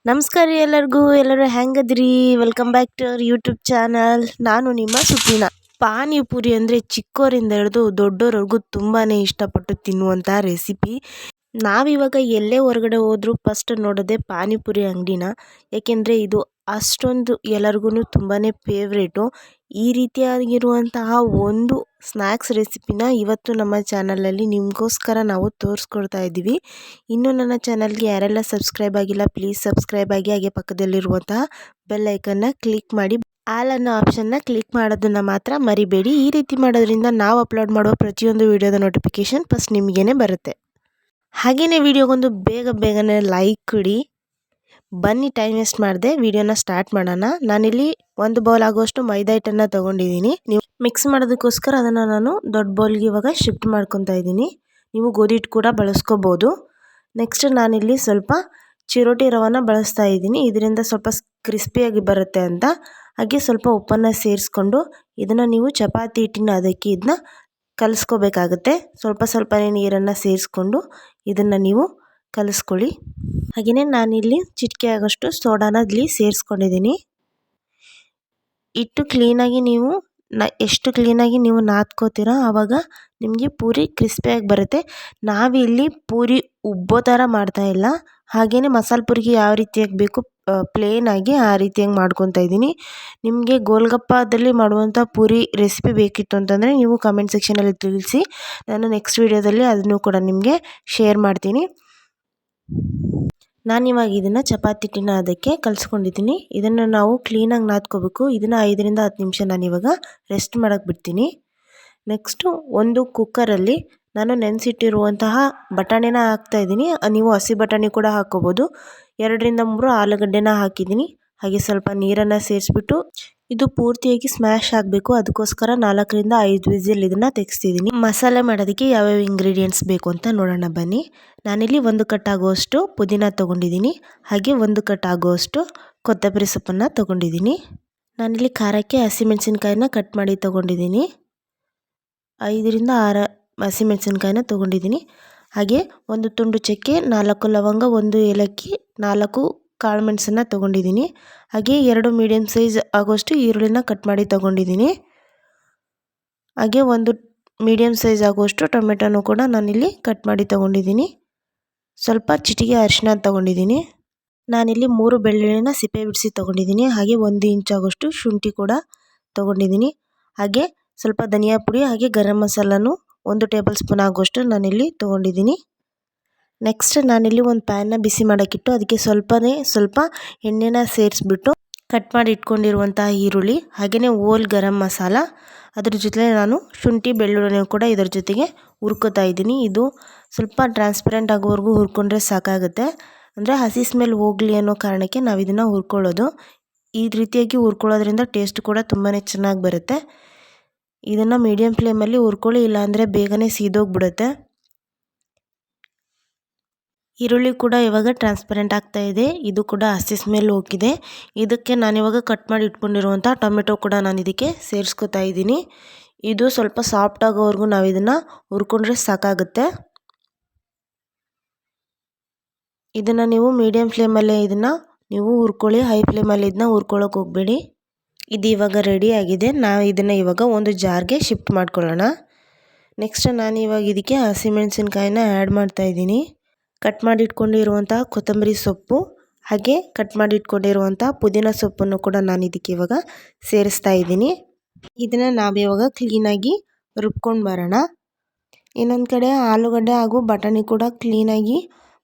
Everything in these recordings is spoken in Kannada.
ನಮಸ್ಕಾರ ರೀ ಎಲ್ಲರಿಗೂ. ಎಲ್ಲರೂ ಹೆಂಗದ್ರಿ? Welcome back to our YouTube channel. ನಾನು ನಿಮ್ಮ ಸುಪ್ರೀನಾ. ಪಾನಿಪುರಿ ಅಂದರೆ ಚಿಕ್ಕವರಿಂದ ಹಿಡಿದು ದೊಡ್ಡೋರವರೆಗೂ ತುಂಬಾ ಇಷ್ಟಪಟ್ಟು ತಿನ್ನುವಂಥ ರೆಸಿಪಿ. ನಾವಿವಾಗ ಎಲ್ಲೇ ಹೊರಗಡೆ ಹೋದರೂ ಫಸ್ಟ್ ನೋಡೋದೇ ಪಾನಿಪುರಿ ಅಂಗಡಿನ. ಏಕೆಂದರೆ ಇದು ಅಷ್ಟೊಂದು ಎಲ್ಲರಿಗೂ ತುಂಬಾ ಫೇವ್ರೇಟು. ಈ ರೀತಿಯಾಗಿರುವಂತಹ ಒಂದು ಸ್ನ್ಯಾಕ್ಸ್ ರೆಸಿಪಿನ ಇವತ್ತು ನಮ್ಮ ಚಾನಲಲ್ಲಿ ನಿಮಗೋಸ್ಕರ ನಾವು ತೋರಿಸ್ಕೊಡ್ತಾ ಇದ್ದೀವಿ. ಇನ್ನೂ ನನ್ನ ಚಾನಲ್ಗೆ ಯಾರೆಲ್ಲ ಸಬ್ಸ್ಕ್ರೈಬ್ ಆಗಿಲ್ಲ ಪ್ಲೀಸ್ ಸಬ್ಸ್ಕ್ರೈಬ್ ಆಗಿ, ಹಾಗೆ ಪಕ್ಕದಲ್ಲಿರುವಂತಹ ಬೆಲ್ ಐಕನ್ನ ಕ್ಲಿಕ್ ಮಾಡಿ ಆಲ್ ಅನ್ನೋ ಆಪ್ಷನ್ನ ಕ್ಲಿಕ್ ಮಾಡೋದನ್ನು ಮಾತ್ರ ಮರಿಬೇಡಿ. ಈ ರೀತಿ ಮಾಡೋದ್ರಿಂದ ನಾವು ಅಪ್ಲೋಡ್ ಮಾಡುವ ಪ್ರತಿಯೊಂದು ವಿಡಿಯೋದ ನೋಟಿಫಿಕೇಷನ್ ಫಸ್ಟ್ ನಿಮಗೇನೆ ಬರುತ್ತೆ. ಹಾಗೆಯೇ ವಿಡಿಯೋಗೊಂದು ಬೇಗನೆ ಲೈಕ್ ಕೊಡಿ. ಬನ್ನಿ ಟೈಮ್ ವೇಸ್ಟ್ ಮಾಡದೆ ವಿಡಿಯೋನ ಸ್ಟಾರ್ಟ್ ಮಾಡೋಣ. ನಾನಿಲ್ಲಿ 1 ಬೌಲ್ ಆಗುವಷ್ಟು ಮೈದಾ ಹಿಟ್ಟನ್ನು ತೊಗೊಂಡಿದ್ದೀನಿ. ನೀವು ಮಿಕ್ಸ್ ಮಾಡೋದಕ್ಕೋಸ್ಕರ ಅದನ್ನು ನಾನು ದೊಡ್ಡ ಬೌಲ್ಗೆ ಇವಾಗ ಶಿಫ್ಟ್ ಮಾಡ್ಕೊತಾ ಇದ್ದೀನಿ. ನೀವು ಗೋಧಿ ಹಿಟ್ಟು ಕೂಡ ಬಳಸ್ಕೋಬೋದು. ನೆಕ್ಸ್ಟ್ ನಾನಿಲ್ಲಿ ಸ್ವಲ್ಪ ಚಿರೋಟಿ ರವನ ಬಳಸ್ತಾ ಇದ್ದೀನಿ. ಇದರಿಂದ ಸ್ವಲ್ಪ ಕ್ರಿಸ್ಪಿಯಾಗಿ ಬರುತ್ತೆ ಅಂತ. ಹಾಗೆ ಸ್ವಲ್ಪ ಉಪ್ಪನ್ನು ಸೇರಿಸ್ಕೊಂಡು ಇದನ್ನು ನೀವು ಚಪಾತಿ ಹಿಟ್ಟಿನ ಅದಕ್ಕೆ ಇದನ್ನ ಕಲಿಸ್ಕೋಬೇಕಾಗುತ್ತೆ. ಸ್ವಲ್ಪನೇ ನೀರನ್ನು ಸೇರಿಸ್ಕೊಂಡು ಇದನ್ನು ನೀವು ಕಲಿಸ್ಕೊಳ್ಳಿ. ಹಾಗೆಯೇ ನಾನಿಲ್ಲಿ ಚಿಟಿಕೆ ಆಗೋಷ್ಟು ಸೋಡಾನ ಇಲ್ಲಿ ಸೇರಿಸ್ಕೊಂಡಿದ್ದೀನಿ. ಹಿಟ್ಟು ಕ್ಲೀನಾಗಿ ನೀವು ಎಷ್ಟು ಕ್ಲೀನಾಗಿ ನೀವು ನಾದ್ಕೋತೀರ ಆವಾಗ ನಿಮಗೆ ಪೂರಿ ಕ್ರಿಸ್ಪಿಯಾಗಿ ಬರುತ್ತೆ. ನಾವಿಲ್ಲಿ ಪೂರಿ ಉಬ್ಬೋ ಥರ ಮಾಡ್ತಾಯಿಲ್ಲ. ಹಾಗೆಯೇ ಮಸಾಲೆ ಪೂರಿಗೆ ಯಾವ ರೀತಿಯಾಗಿ ಬೇಕು ಪ್ಲೇನಾಗಿ ಆ ರೀತಿಯಾಗಿ ಮಾಡ್ಕೊತಾ ಇದ್ದೀನಿ. ನಿಮಗೆ ಗೋಲ್ಗಪ್ಪದಲ್ಲಿ ಮಾಡುವಂಥ ಪೂರಿ ರೆಸಿಪಿ ಬೇಕಿತ್ತು ಅಂತಂದರೆ ನೀವು ಕಮೆಂಟ್ ಸೆಕ್ಷನಲ್ಲಿ ತಿಳಿಸಿ. ನಾನು ನೆಕ್ಸ್ಟ್ ವೀಡಿಯೋದಲ್ಲಿ ಅದನ್ನು ಕೂಡ ನಿಮಗೆ ಶೇರ್ ಮಾಡ್ತೀನಿ. ನಾನಿವಾಗ ಇದನ್ನು ಚಪಾತಿ ಹಿಟ್ಟಿನ ಅದಕ್ಕೆ ಕಲಿಸ್ಕೊಂಡಿದ್ದೀನಿ. ಇದನ್ನು ನಾವು ಕ್ಲೀನಾಗಿ ನಾದ್ಕೋಬೇಕು. ಇದನ್ನು 5 ರಿಂದ 10 ನಿಮಿಷ ನಾನಿವಾಗ ರೆಸ್ಟ್ ಮಾಡೋಕ್ಕೆ ಬಿಡ್ತೀನಿ. ನೆಕ್ಸ್ಟು ಒಂದು ಕುಕ್ಕರಲ್ಲಿ ನಾನು ನೆನೆಸಿಟ್ಟಿರುವಂತಹ ಬಟಾಣಿನ ಹಾಕ್ತಾಯಿದ್ದೀನಿ. ನೀವು ಹಸಿ ಬಟಾಣಿ ಕೂಡ ಹಾಕ್ಕೋಬೋದು. 2 ರಿಂದ 3 ಆಲೂಗಡ್ಡೆನ ಹಾಕಿದ್ದೀನಿ. ಹಾಗೆ ಸ್ವಲ್ಪ ನೀರನ್ನು ಸೇರಿಸ್ಬಿಟ್ಟು ಇದು ಪೂರ್ತಿಯಾಗಿ ಸ್ಮ್ಯಾಶ್ ಆಗಬೇಕು. ಅದಕ್ಕೋಸ್ಕರ 4 ರಿಂದ 5 ವಿಸಿಲ್ ಇದನ್ನು ತೆಗೆಸ್ತಿದ್ದೀನಿ. ಮಸಾಲೆ ಮಾಡೋದಕ್ಕೆ ಯಾವ್ಯಾವ ಇಂಗ್ರೀಡಿಯೆಂಟ್ಸ್ ಬೇಕು ಅಂತ ನೋಡೋಣ ಬನ್ನಿ. ನಾನಿಲ್ಲಿ 1 ಕಟ್ ಆಗುವಷ್ಟು ಪುದೀನ ತೊಗೊಂಡಿದ್ದೀನಿ. ಹಾಗೆ 1 ಕಟ್ ಆಗುವಷ್ಟು ಕೊತ್ತಂಬರಿ ಸೊಪ್ಪನ್ನು ತೊಗೊಂಡಿದ್ದೀನಿ. ನಾನಿಲ್ಲಿ ಖಾರಕ್ಕೆ ಹಸಿಮೆಣಸಿನ್ಕಾಯಿನ ಕಟ್ ಮಾಡಿ ತೊಗೊಂಡಿದ್ದೀನಿ. 5 ರಿಂದ 6 ಹಸಿಮೆಣಸಿನ್ಕಾಯಿನ ತೊಗೊಂಡಿದ್ದೀನಿ. ಹಾಗೆ 1 ತುಂಡು ಚಕ್ಕೆ, 4 ಲವಂಗ, 1 ಏಲಕ್ಕಿ, 4 ಕಾಳು ಮೆಣಸನ್ನು ತೊಗೊಂಡಿದ್ದೀನಿ. ಹಾಗೆ 2 ಮೀಡಿಯಮ್ ಸೈಜ್ ಆಗೋಷ್ಟು ಈರುಳ್ಳಿನ ಕಟ್ ಮಾಡಿ ತೊಗೊಂಡಿದ್ದೀನಿ. ಹಾಗೆ 1 ಮೀಡಿಯಮ್ ಸೈಜ್ ಆಗುವಷ್ಟು ಟೊಮೆಟೊನೂ ಕೂಡ ನಾನಿಲ್ಲಿ ಕಟ್ ಮಾಡಿ ತೊಗೊಂಡಿದ್ದೀನಿ. ಸ್ವಲ್ಪ ಚಿಟಿಕೆ ಅರಿಶಿನ ತೊಗೊಂಡಿದ್ದೀನಿ. ನಾನಿಲ್ಲಿ 3 ಬೆಳ್ಳುಳ್ಳಿನ ಸಿಪ್ಪೆ ಬಿಡಿಸಿ ತೊಗೊಂಡಿದ್ದೀನಿ. ಹಾಗೆ 1 ಇಂಚ್ ಆಗೋಷ್ಟು ಶುಂಠಿ ಕೂಡ ತೊಗೊಂಡಿದ್ದೀನಿ. ಹಾಗೆ ಸ್ವಲ್ಪ ಧನಿಯಾ ಪುಡಿ, ಹಾಗೆ ಗರಂ ಮಸಾಲನೂ 1 ಟೇಬಲ್ ಸ್ಪೂನ್ ಆಗುವಷ್ಟು ನಾನಿಲ್ಲಿ ತೊಗೊಂಡಿದ್ದೀನಿ. ನೆಕ್ಸ್ಟ್ ನಾನಿಲ್ಲಿ ಒಂದು ಪ್ಯಾನ್ನ ಬಿಸಿ ಮಾಡೋಕ್ಕಿಟ್ಟು ಅದಕ್ಕೆ ಸ್ವಲ್ಪ ಎಣ್ಣೆನ ಸೇರಿಸ್ಬಿಟ್ಟು ಕಟ್ ಮಾಡಿ ಇಟ್ಕೊಂಡಿರುವಂತಹ ಈರುಳ್ಳಿ, ಹಾಗೆಯೇ ಹೋಲ್ ಗರಂ ಮಸಾಲ, ಅದ್ರ ಜೊತೆ ನಾನು ಶುಂಠಿ ಬೆಳ್ಳುಳ್ಳಿನೂ ಕೂಡ ಇದರ ಜೊತೆಗೆ ಹುರ್ಕೋತಾ ಇದ್ದೀನಿ. ಇದು ಸ್ವಲ್ಪ ಟ್ರಾನ್ಸ್ಪರೆಂಟ್ ಆಗೋವರೆಗೂ ಹುರ್ಕೊಂಡ್ರೆ ಸಾಕಾಗುತ್ತೆ. ಅಂದರೆ ಹಸಿ ಸ್ಮೆಲ್ ಹೋಗಲಿ ಅನ್ನೋ ಕಾರಣಕ್ಕೆ ನಾವು ಇದನ್ನು ಹುರ್ಕೊಳ್ಳೋದು. ಈ ರೀತಿಯಾಗಿ ಹುರ್ಕೊಳ್ಳೋದ್ರಿಂದ ಟೇಸ್ಟ್ ಕೂಡ ತುಂಬಾ ಚೆನ್ನಾಗಿ ಬರುತ್ತೆ. ಇದನ್ನು ಮೀಡಿಯಮ್ ಫ್ಲೇಮಲ್ಲಿ ಹುರ್ಕೊಳ್ಳಿ, ಇಲ್ಲಾಂದರೆ ಬೇಗನೆ ಸೀದೋಗ್ಬಿಡುತ್ತೆ. ಈರುಳ್ಳಿ ಕೂಡ ಇವಾಗ ಟ್ರಾನ್ಸ್ಪರೆಂಟ್ ಆಗ್ತಾ ಇದೆ. ಇದು ಕೂಡ ಹಸಿ ಸ್ಮೆಲ್ ಹೋಗಿದೆ. ಇದಕ್ಕೆ ನಾನಿವಾಗ ಕಟ್ ಮಾಡಿ ಇಟ್ಕೊಂಡಿರುವಂಥ ಟೊಮೆಟೊ ಕೂಡ ನಾನು ಇದಕ್ಕೆ ಸೇರಿಸ್ಕೊತಾ ಇದ್ದೀನಿ. ಇದು ಸ್ವಲ್ಪ ಸಾಫ್ಟ್ ಆಗೋವರೆಗೂ ನಾವು ಇದನ್ನು ಹುರ್ಕೊಂಡ್ರೆ ಸಾಕಾಗುತ್ತೆ. ಇದನ್ನು ನೀವು ಮೀಡಿಯಮ್ ಫ್ಲೇಮಲ್ಲೇ ಇದನ್ನು ನೀವು ಹುರ್ಕೊಳ್ಳಿ, ಹೈ ಫ್ಲೇಮಲ್ಲಿ ಇದನ್ನ ಹುರ್ಕೊಳ್ಳೋಕೆ ಹೋಗಬೇಡಿ. ಇದು ಇವಾಗ ರೆಡಿ ಆಗಿದೆ. ನಾವು ಇದನ್ನು ಇವಾಗ ಒಂದು ಜಾರ್ಗೆ ಶಿಫ್ಟ್ ಮಾಡ್ಕೊಳ್ಳೋಣ. ನೆಕ್ಸ್ಟ್ ನಾನು ಇವಾಗ ಇದಕ್ಕೆ ಹಸಿಮೆಣಸಿನ್ಕಾಯಿನ ಆ್ಯಡ್ ಮಾಡ್ತಾಯಿದ್ದೀನಿ. ಕಟ್ ಮಾಡಿ ಇಟ್ಕೊಂಡಿರುವಂಥ ಕೊತ್ತಂಬರಿ ಸೊಪ್ಪು, ಹಾಗೆ ಕಟ್ ಮಾಡಿ ಇಟ್ಕೊಂಡಿರುವಂಥ ಪುದೀನ ಸೊಪ್ಪನ್ನು ಕೂಡ ನಾನು ಇದಕ್ಕೆ ಇವಾಗ ಸೇರಿಸ್ತಾ ಇದ್ದೀನಿ. ಇದನ್ನು ನಾವಿವಾಗ ಕ್ಲೀನಾಗಿ ರುಬ್ಕೊಂಡು ಬರೋಣ. ಇನ್ನೊಂದು ಕಡೆ ಆಲೂಗಡ್ಡೆ ಹಾಗೂ ಬಟಾಣಿ ಕೂಡ ಕ್ಲೀನಾಗಿ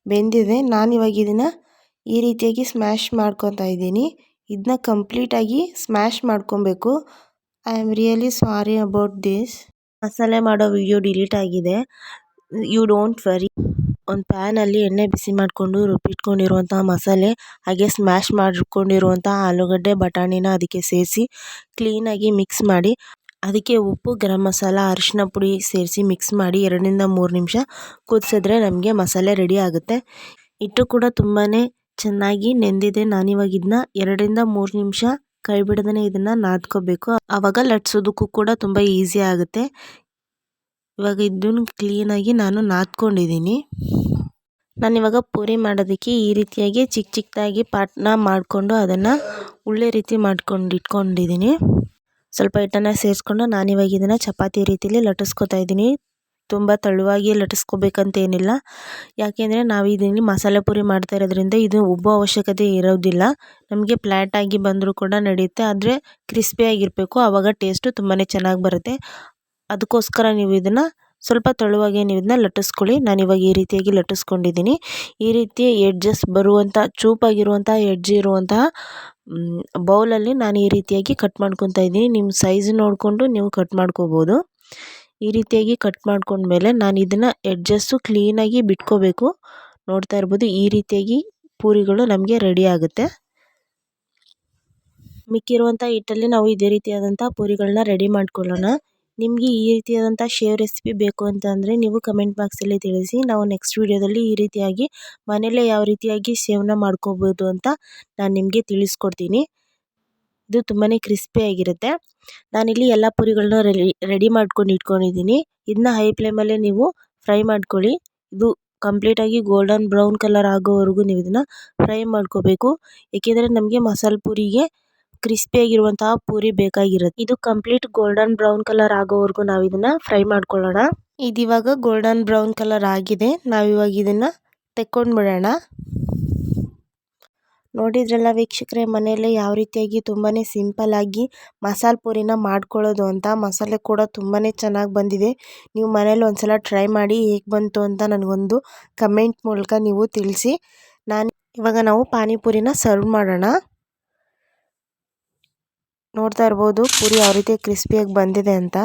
ಬೆಂದಿದೆ. ನಾನಿವಾಗ ಇದನ್ನು ಈ ರೀತಿಯಾಗಿ ಸ್ಮ್ಯಾಶ್ ಮಾಡ್ಕೊತಾ ಇದ್ದೀನಿ. ಇದನ್ನ ಕಂಪ್ಲೀಟಾಗಿ ಸ್ಮ್ಯಾಶ್ ಮಾಡ್ಕೊಬೇಕು. I am really sorry about this. ಮಸಾಲೆ ಮಾಡೋ ವಿಡಿಯೋ ಡಿಲೀಟ್ ಆಗಿದೆ. You don't worry. ಒಂದು ಪ್ಯಾನಲ್ಲಿ ಎಣ್ಣೆ ಬಿಸಿ ಮಾಡಿಕೊಂಡು ರುಬ್ಬಿಟ್ಕೊಂಡಿರುವಂಥ ಮಸಾಲೆ, ಹಾಗೆ ಸ್ಮ್ಯಾಶ್ ಮಾಡಿಕೊಂಡಿರುವಂಥ ಆಲೂಗಡ್ಡೆ ಬಟಾಣಿನ ಅದಕ್ಕೆ ಸೇರಿಸಿ ಕ್ಲೀನಾಗಿ ಮಿಕ್ಸ್ ಮಾಡಿ, ಅದಕ್ಕೆ ಉಪ್ಪು, ಗರಂ ಮಸಾಲ, ಅರಿಶಿನ ಪುಡಿ ಸೇರಿಸಿ ಮಿಕ್ಸ್ ಮಾಡಿ 2 ರಿಂದ 3 ನಿಮಿಷ ಕುದಿಸಿದ್ರೆ ನಮಗೆ ಮಸಾಲೆ ರೆಡಿ ಆಗುತ್ತೆ. ಹಿಟ್ಟು ಕೂಡ ತುಂಬಾ ಚೆನ್ನಾಗಿ ನೆಂದಿದೆ. ನಾನಿವಾಗ ಇದನ್ನ 2 ರಿಂದ 3 ನಿಮಿಷ ಕೈ ಬಿಡದೇ ಇದನ್ನು ನಾದ್ಕೋಬೇಕು. ಆವಾಗ ಲಟ್ಸೋದಕ್ಕೂ ಕೂಡ ತುಂಬ ಈಸಿ ಆಗುತ್ತೆ. ಇವಾಗ ಇದನ್ನು ಕ್ಲೀನಾಗಿ ನಾನು ನಾದ್ಕೊಂಡಿದ್ದೀನಿ. ನಾನಿವಾಗ ಪೂರಿ ಮಾಡೋದಕ್ಕೆ ಈ ರೀತಿಯಾಗಿ ಚಿಕ್ಕ ಚಿಕ್ಕದಾಗಿ ಪಾಟ್ನ ಮಾಡಿಕೊಂಡು ಅದನ್ನು ಉಳ್ಳೆ ರೀತಿ ಮಾಡ್ಕೊಂಡು ಇಟ್ಕೊಂಡಿದ್ದೀನಿ. ಸ್ವಲ್ಪ ಹಿಟ್ಟನ್ನು ಸೇರಿಸ್ಕೊಂಡು ನಾನಿವಾಗ ಇದನ್ನು ಚಪಾತಿ ರೀತಿಯಲ್ಲಿ ಲಟ್ಟಿಸ್ಕೊತಾ ಇದ್ದೀನಿ. ತುಂಬ ತೆಳುವಾಗಿ ಲಟ್ಟಿಸ್ಕೋಬೇಕಂತ ಏನಿಲ್ಲ, ಯಾಕೆಂದರೆ ನಾವು ಇದನ್ನು ಮಸಾಲೆ ಪೂರಿ ಮಾಡ್ತಾ ಇರೋದ್ರಿಂದ ಇದು ಉಬ್ಬೋ ಅವಶ್ಯಕತೆ ಇರೋದಿಲ್ಲ. ನಮಗೆ ಫ್ಲ್ಯಾಟಾಗಿ ಬಂದರೂ ಕೂಡ ನಡೆಯುತ್ತೆ, ಆದರೆ ಕ್ರಿಸ್ಪಿಯಾಗಿರಬೇಕು, ಆವಾಗ ಟೇಸ್ಟು ತುಂಬಾ ಚೆನ್ನಾಗಿ ಬರುತ್ತೆ. ಅದಕ್ಕೋಸ್ಕರ ನೀವು ಇದನ್ನು ಸ್ವಲ್ಪ ತೆಳುವಾಗಿ ನೀವು ಇದನ್ನ ಲಟ್ಟಿಸ್ಕೊಳ್ಳಿ. ನಾನಿವಾಗ ಈ ರೀತಿಯಾಗಿ ಲಟ್ಟಿಸ್ಕೊಂಡಿದ್ದೀನಿ. ಈ ರೀತಿ ಎಡ್ಜಸ್ ಬರುವಂಥ ಚೂಪಾಗಿರುವಂಥ ಎಡ್ಜ್ ಇರುವಂತಹ ಬೌಲಲ್ಲಿ ನಾನು ಈ ರೀತಿಯಾಗಿ ಕಟ್ ಮಾಡ್ಕೊತಾ ಇದ್ದೀನಿ. ನಿಮ್ಮ ಸೈಜ್ ನೋಡಿಕೊಂಡು ನೀವು ಕಟ್ ಮಾಡ್ಕೋಬೋದು. ಈ ರೀತಿಯಾಗಿ ಕಟ್ ಮಾಡ್ಕೊಂಡ್ಮೇಲೆ ನಾನು ಇದನ್ನು ಎಡ್ಜಸ್ಸು ಕ್ಲೀನಾಗಿ ಬಿಟ್ಕೋಬೇಕು. ನೋಡ್ತಾ ಇರ್ಬೋದು, ಈ ರೀತಿಯಾಗಿ ಪೂರಿಗಳು ನಮಗೆ ರೆಡಿ ಆಗುತ್ತೆ. ಮಿಕ್ಕಿರುವಂಥ ಹಿಟ್ಟಲ್ಲಿ ನಾವು ಇದೇ ರೀತಿಯಾದಂಥ ಪೂರಿಗಳನ್ನ ರೆಡಿ ಮಾಡ್ಕೊಳ್ಳೋಣ. ನಿಮಗೆ ಈ ರೀತಿಯಾದಂಥ ಶೇವ್ ರೆಸಿಪಿ ಬೇಕು ಅಂತ ಅಂದರೆ ನೀವು ಕಮೆಂಟ್ ಬಾಕ್ಸಲ್ಲಿ ತಿಳಿಸಿ. ನಾವು ನೆಕ್ಸ್ಟ್ ವೀಡಿಯೋದಲ್ಲಿ ಈ ರೀತಿಯಾಗಿ ಮನೆಯಲ್ಲೇ ಯಾವ ರೀತಿಯಾಗಿ ಶೇವ್ನ ಮಾಡ್ಕೋಬೋದು ಅಂತ ನಾನು ನಿಮಗೆ ತಿಳಿಸ್ಕೊಡ್ತೀನಿ. ಇದು ತುಂಬಾ ಕ್ರಿಸ್ಪಿಯಾಗಿರುತ್ತೆ. ನಾನಿಲ್ಲಿ ಎಲ್ಲ ಪೂರಿಗಳನ್ನ ರೆಡಿ ಮಾಡ್ಕೊಂಡು ಇಟ್ಕೊಂಡಿದ್ದೀನಿ. ಇದನ್ನ ಹೈ ಫ್ಲೇಮಲ್ಲೇ ನೀವು ಫ್ರೈ ಮಾಡ್ಕೊಳ್ಳಿ. ಇದು ಕಂಪ್ಲೀಟಾಗಿ ಗೋಲ್ಡನ್ ಬ್ರೌನ್ ಕಲರ್ ಆಗೋವರೆಗೂ ನೀವು ಇದನ್ನು ಫ್ರೈ ಮಾಡ್ಕೋಬೇಕು. ಏಕೆಂದರೆ ನಮಗೆ ಮಸಾಲೆ ಪೂರಿಗೆ ಕ್ರಿಸ್ಪಿಯಾಗಿರುವಂತಹ ಪೂರಿ ಬೇಕಾಗಿರುತ್ತೆ. ಇದು ಕಂಪ್ಲೀಟ್ ಗೋಲ್ಡನ್ ಬ್ರೌನ್ ಕಲರ್ ಆಗೋವರೆಗೂ ನಾವು ಇದನ್ನು ಫ್ರೈ ಮಾಡ್ಕೊಳ್ಳೋಣ. ಇದಿವಾಗ ಗೋಲ್ಡನ್ ಬ್ರೌನ್ ಕಲರ್ ಆಗಿದೆ. ನಾವಿವಾಗ ಇದನ್ನು ತೆಕ್ಕೊಂಡ್ಬಿಡೋಣ. ನೋಡಿದ್ರಲ್ಲ ವೀಕ್ಷಕರೇ, ಮನೆಯಲ್ಲೇ ಯಾವ ರೀತಿಯಾಗಿ ತುಂಬಾ ಸಿಂಪಲ್ಲಾಗಿ ಮಸಾಲೆ ಪೂರಿನ ಮಾಡ್ಕೊಳ್ಳೋದು ಅಂತ. ಮಸಾಲೆ ಕೂಡ ತುಂಬಾ ಚೆನ್ನಾಗಿ ಬಂದಿದೆ. ನೀವು ಮನೇಲಿ ಒಂದ್ಸಲ ಟ್ರೈ ಮಾಡಿ ಹೇಗೆ ಬಂತು ಅಂತ ನನಗೊಂದು ಕಮೆಂಟ್ ಮೂಲಕ ನೀವು ತಿಳಿಸಿ. ಇವಾಗ ನಾವು ಪಾನಿಪುರಿನ ಸರ್ವ್ ಮಾಡೋಣ. ನೋಡ್ತಾ ಇರ್ಬೋದು ಪೂರಿ ಯಾವ ರೀತಿ ಕ್ರಿಸ್ಪಿಯಾಗಿ ಬಂದಿದೆ ಅಂತ.